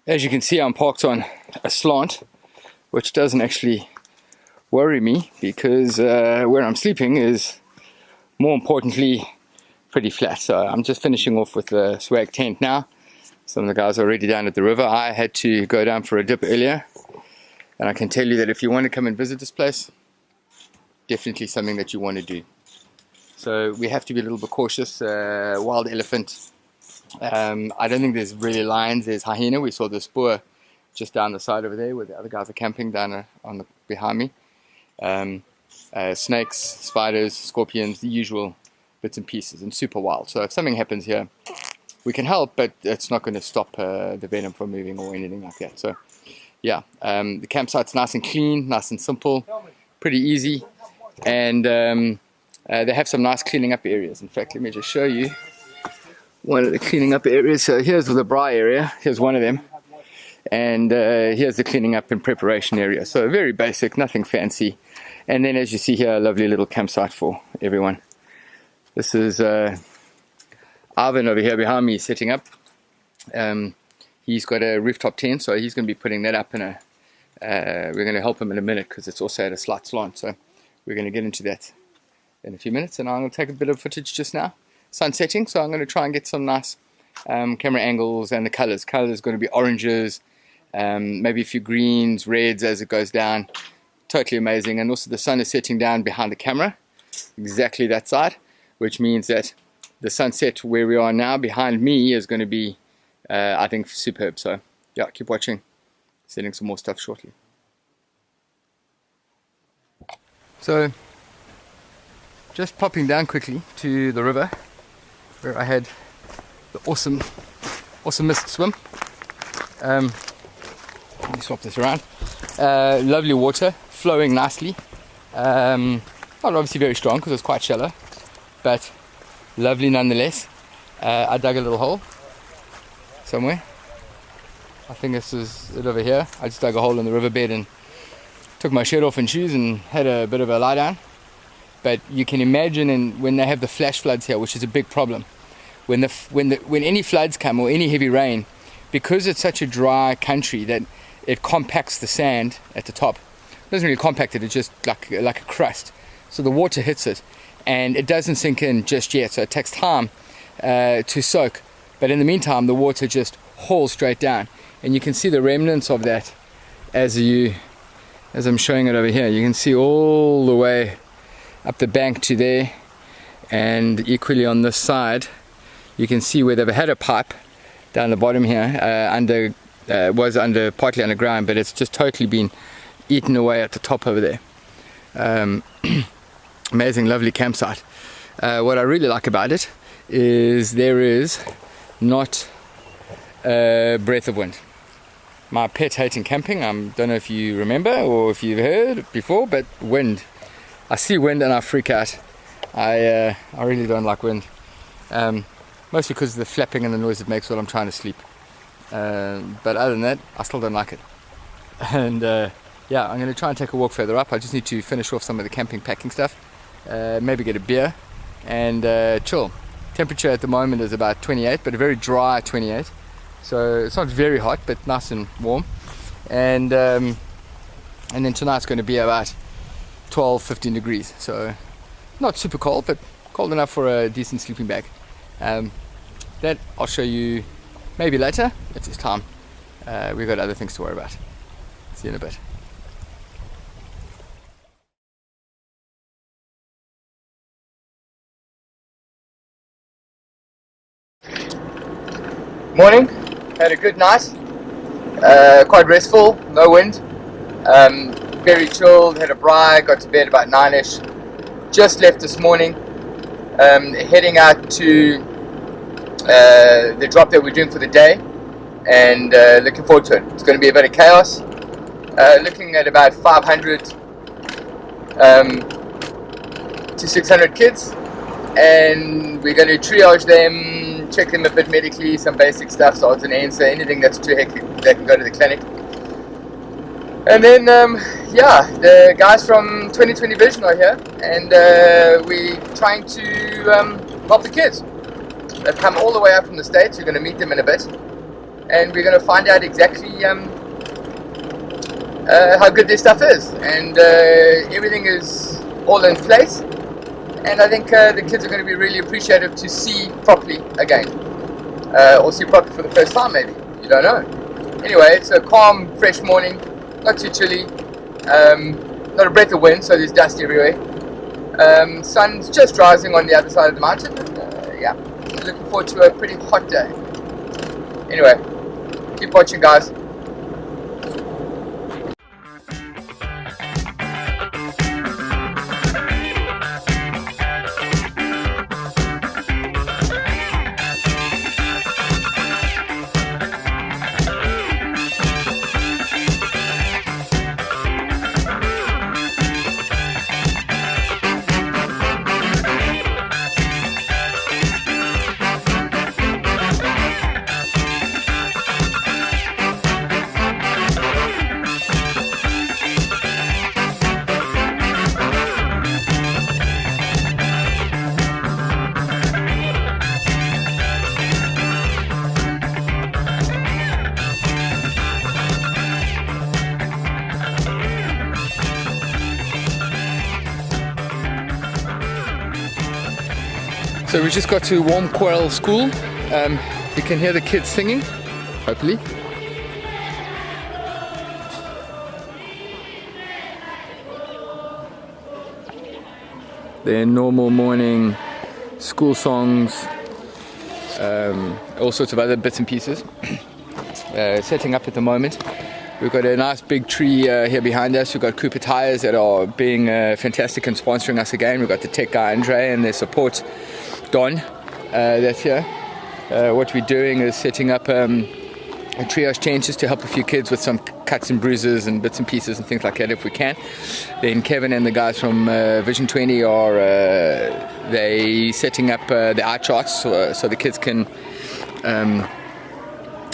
As you can see, I'm parked on a slant, which doesn't actually worry me because where I'm sleeping is, more importantly, pretty flat. So I'm just finishing off with the swag tent now. Some of the guys are already down at the river. I had to go down for a dip earlier, and I can tell you that if you want to come and visit this place, definitely something that you want to do. So we have to be a little bit cautious. Wild elephant. I don't think there's really lions. There's hyena. We saw the spoor just down the side over there where the other guys are camping down behind me. Snakes, spiders, scorpions, the usual bits and pieces, and super wild. So if something happens here, we can help, but it's not going to stop the venom from moving or anything like that. So yeah, the campsite's nice and clean, nice and simple, pretty easy, and they have some nice cleaning up areas. In fact, let me just show you one of the cleaning up areas. So here's the braai area, here's one of them, and here's the cleaning up and preparation area. So very basic, nothing fancy. And then as you see here, a lovely little campsite for everyone. This is Ivan over here behind me setting up. He's got a rooftop tent, so he's going to be putting that up in a we're going to help him in a minute because it's also at a slight slant, so we're going to get into that in a few minutes. And I'm going to take a bit of footage just now. Sun setting, so I'm going to try and get some nice camera angles, and the colors is going to be oranges, maybe a few greens, reds as it goes down. Totally amazing. And also the sun is setting down behind the camera, exactly that side, which means that the sunset where we are now behind me is going to be I think superb. So yeah, keep watching, setting some more stuff shortly. So just popping down quickly to the river where I had the awesomest swim. Let me swap this around. Lovely water, flowing nicely. Not obviously very strong because it's quite shallow, but lovely nonetheless. I dug a little hole somewhere. I think this is it over here. I just dug a hole in the riverbed and took my shirt off and shoes and had a bit of a lie down. But you can imagine, when they have the flash floods here, which is a big problem, when any floods come or any heavy rain, because it's such a dry country that it compacts the sand at the top. It doesn't really compact it, it's just like a crust. So the water hits it and it doesn't sink in just yet, so it takes time to soak. But in the meantime, the water just hauls straight down, and you can see the remnants of that as I'm showing it over here. You can see all the way up the bank to there, and equally on this side you can see where they've had a pipe down the bottom here, was partly underground, but it's just totally been eaten away at the top over there. Amazing, lovely campsite. What I really like about it is there is not a breath of wind. My pet hate in camping, I don't know if you remember or if you've heard before, but wind. I see wind and I freak out. I really don't like wind. Mostly because of the flapping and the noise it makes while I'm trying to sleep. But other than that, I still don't like it. And yeah, I'm going to try and take a walk further up. I just need to finish off some of the camping packing stuff. Maybe get a beer and chill. Temperature at the moment is about 28, but a very dry 28. So it's not very hot, but nice and warm. And then tonight's going to be about 12-15 degrees, so not super cold, but cold enough for a decent sleeping bag. That I'll show you maybe later if there's time. We've got other things to worry about. See you in a bit. Morning, had a good night, quite restful, no wind. Very chilled, had a braai, got to bed about 9ish. Just left this morning, heading out to the drop that we're doing for the day, and looking forward to it. It's going to be a bit of chaos. Looking at about 500 to 600 kids, and we're going to triage them, check them a bit medically, some basic stuff, salts and ends, anything that's too hectic, they can go to the clinic. And then, yeah, the guys from 2020 Vision are here, and we're trying to help the kids. They've come all the way up from the States. You're going to meet them in a bit. and we're going to find out exactly how good this stuff is. And everything is all in place, and I think the kids are going to be really appreciative to see properly again, or see properly for the first time maybe, you don't know. Anyway, it's a calm, fresh morning, not too chilly, not a breath of wind, so there's dust everywhere. Sun's just rising on the other side of the mountain, and yeah, looking forward to a pretty hot day. Anyway, keep watching, guys. So we just got to Warmquelle school. You can hear the kids singing, hopefully. Their normal morning school songs, all sorts of other bits and pieces. Setting up at the moment. We've got a nice big tree here behind us. We've got Cooper Tires that are being fantastic and sponsoring us again. We've got the tech guy Andre and their support Don that's here. What we're doing is setting up a triage changes to help a few kids with some cuts and bruises and bits and pieces and things like that if we can. Then Kevin and the guys from Vision 20 are they setting up the eye charts so the kids can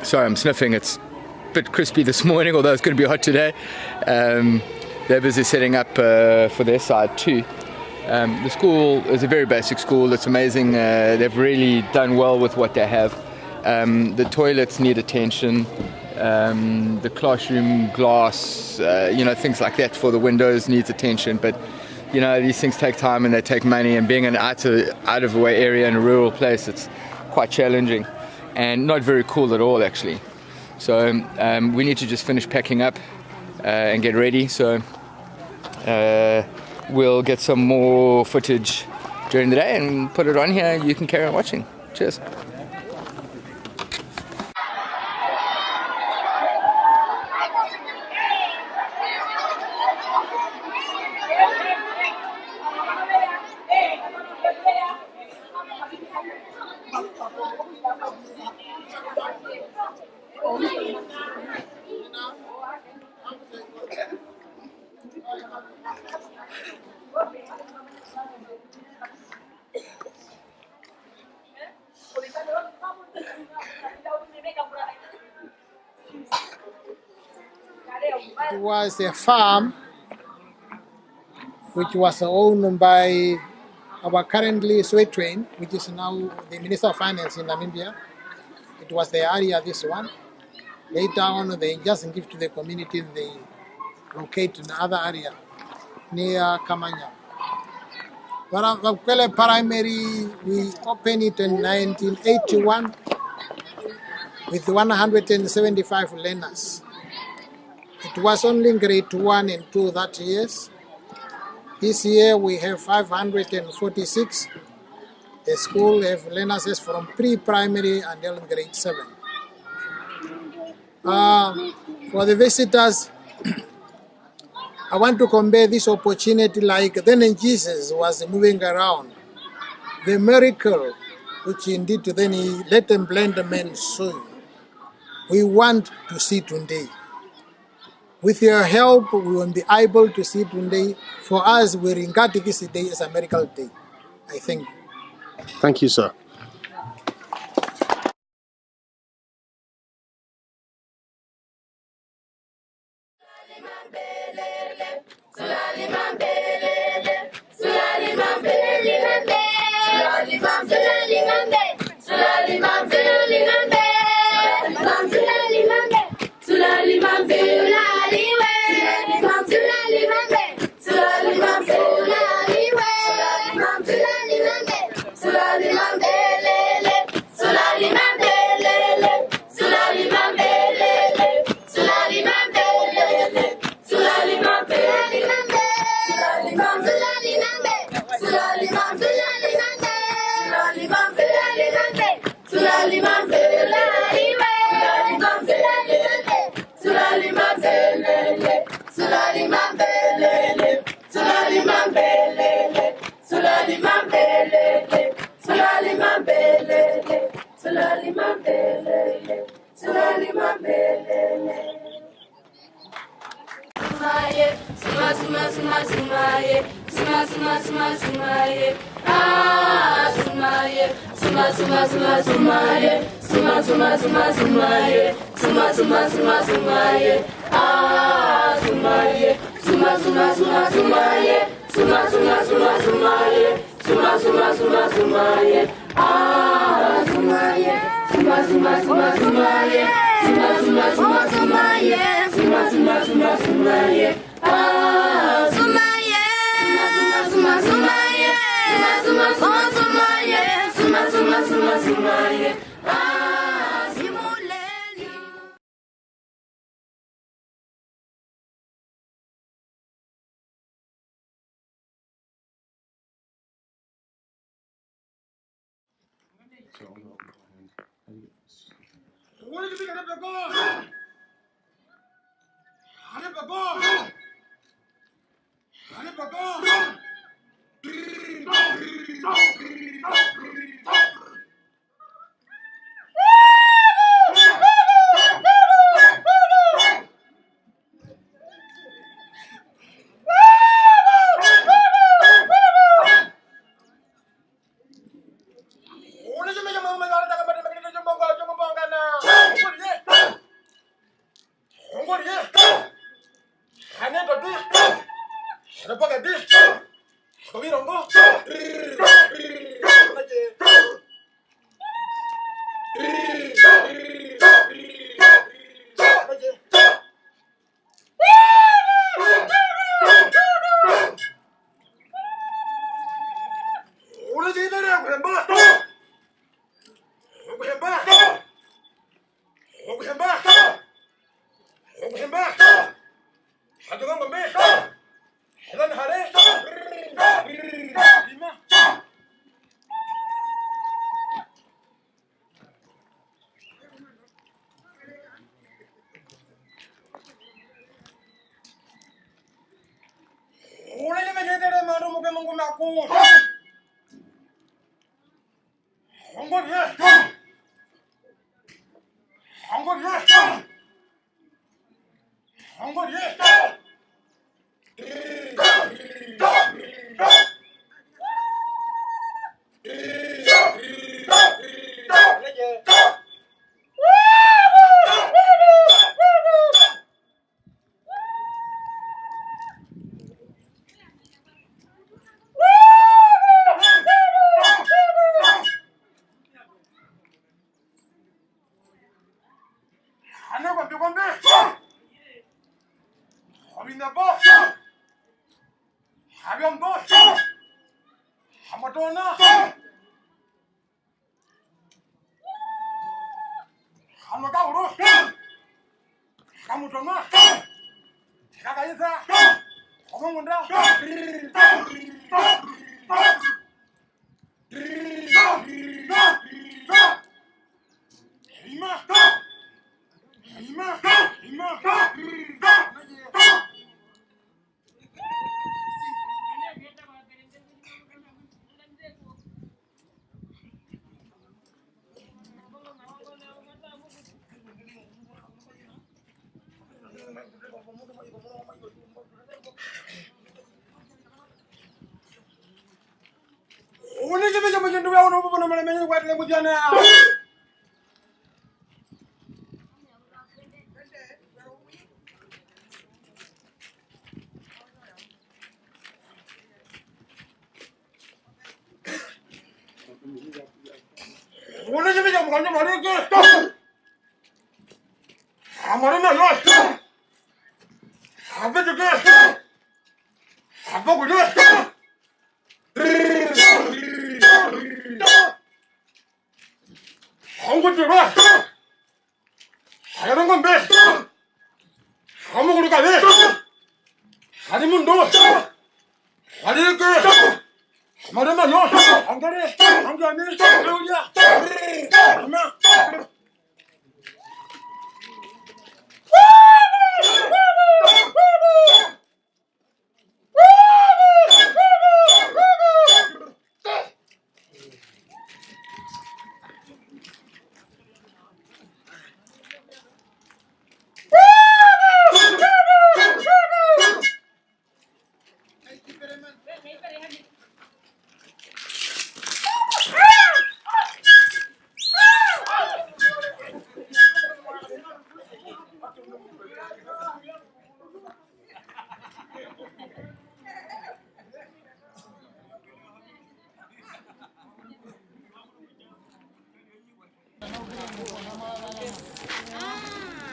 sorry, I'm sniffing. It's a bit crispy this morning, although it's going to be hot today. They're busy setting up for their side too. The school is a very basic school. It's amazing. They've really done well with what they have. The toilets need attention. The classroom glass, things like that for the windows needs attention. But these things take time and they take money. And being an out of the way area in a rural place, it's quite challenging and not very cool at all, actually. So we need to just finish packing up and get ready. So we'll get some more footage during the day and put it on here. You can carry on watching. Cheers. It was a farm which was owned by our currently Sweetwain, which is now the Minister of Finance in Namibia. It was the area, this one. Later on, they just give to the community, they locate in the other area near Kamanya. Warmquelle Primary, we opened it in 1981 with 175 learners. It was only grade 1 and 2 that years. This year we have 546. The school have learners from pre-primary until grade 7. For the visitors, I want to compare this opportunity like then Jesus was moving around. The miracle, which indeed then he let them blend the men soil. We want to see today. With your help, we will be able to see today. For us, we regard this day as a miracle day. I think. Thank you, sir. Sulali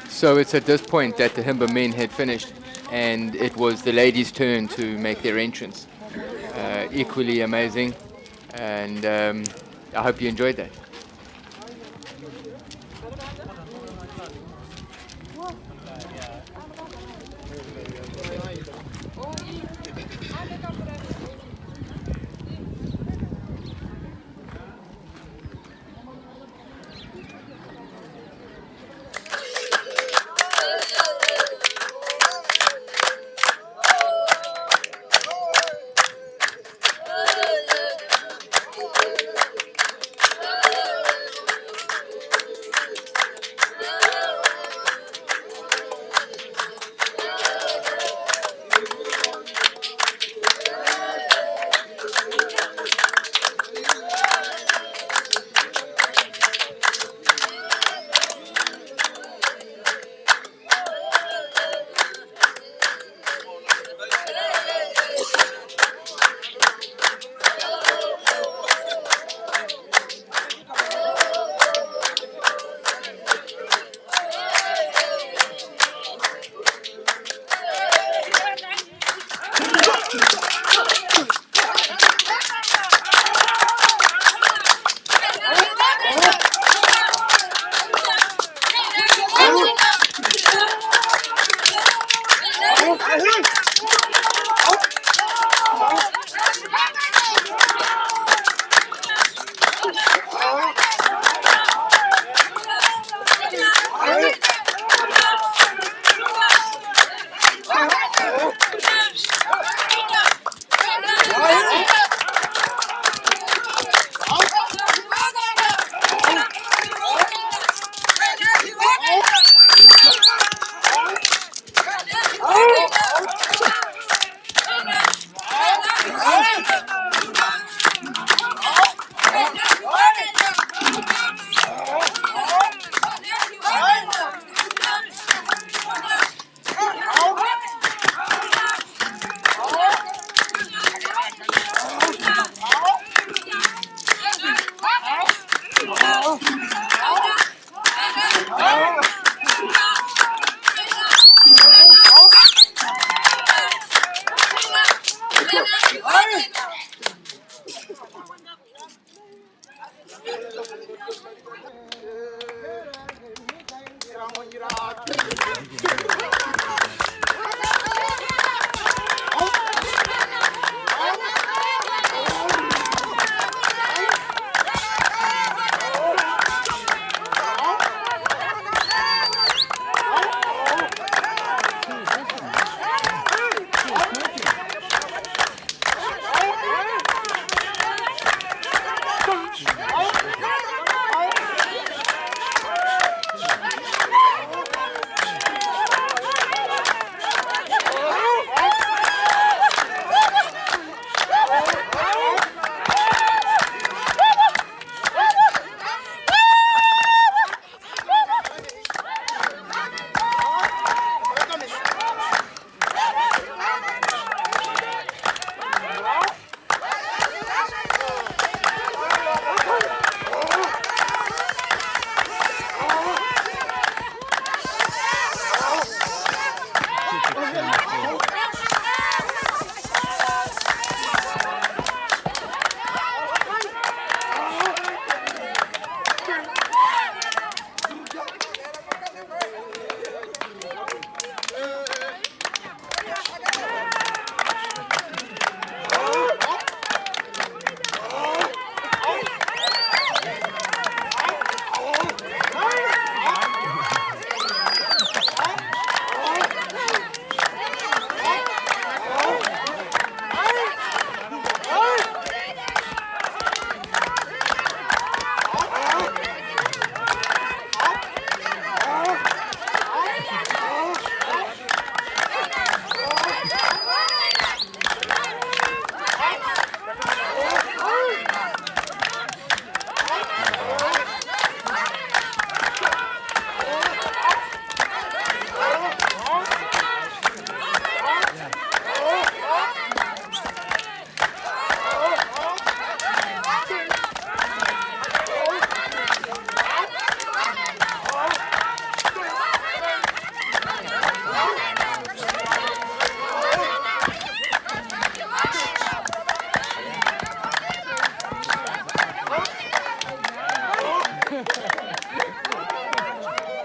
So it's at this point that the Himba men had finished, and it was the ladies' turn to make their entrance. Equally amazing, and I hope you enjoyed that.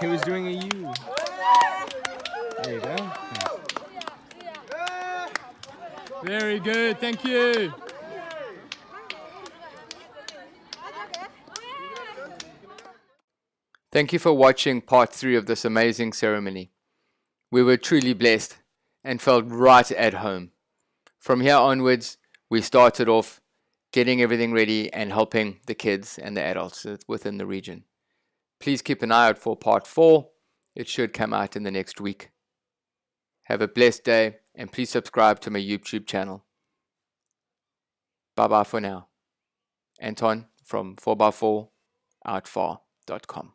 He was doing a U. There you go. Very good, thank you. Thank you for watching part 3 of this amazing ceremony. We were truly blessed and felt right at home. From here onwards, we started off getting everything ready and helping the kids and the adults within the region. Please keep an eye out for part 4. It should come out in the next week. Have a blessed day and please subscribe to my YouTube channel. Bye bye for now. Anton from 4x4outfar.com.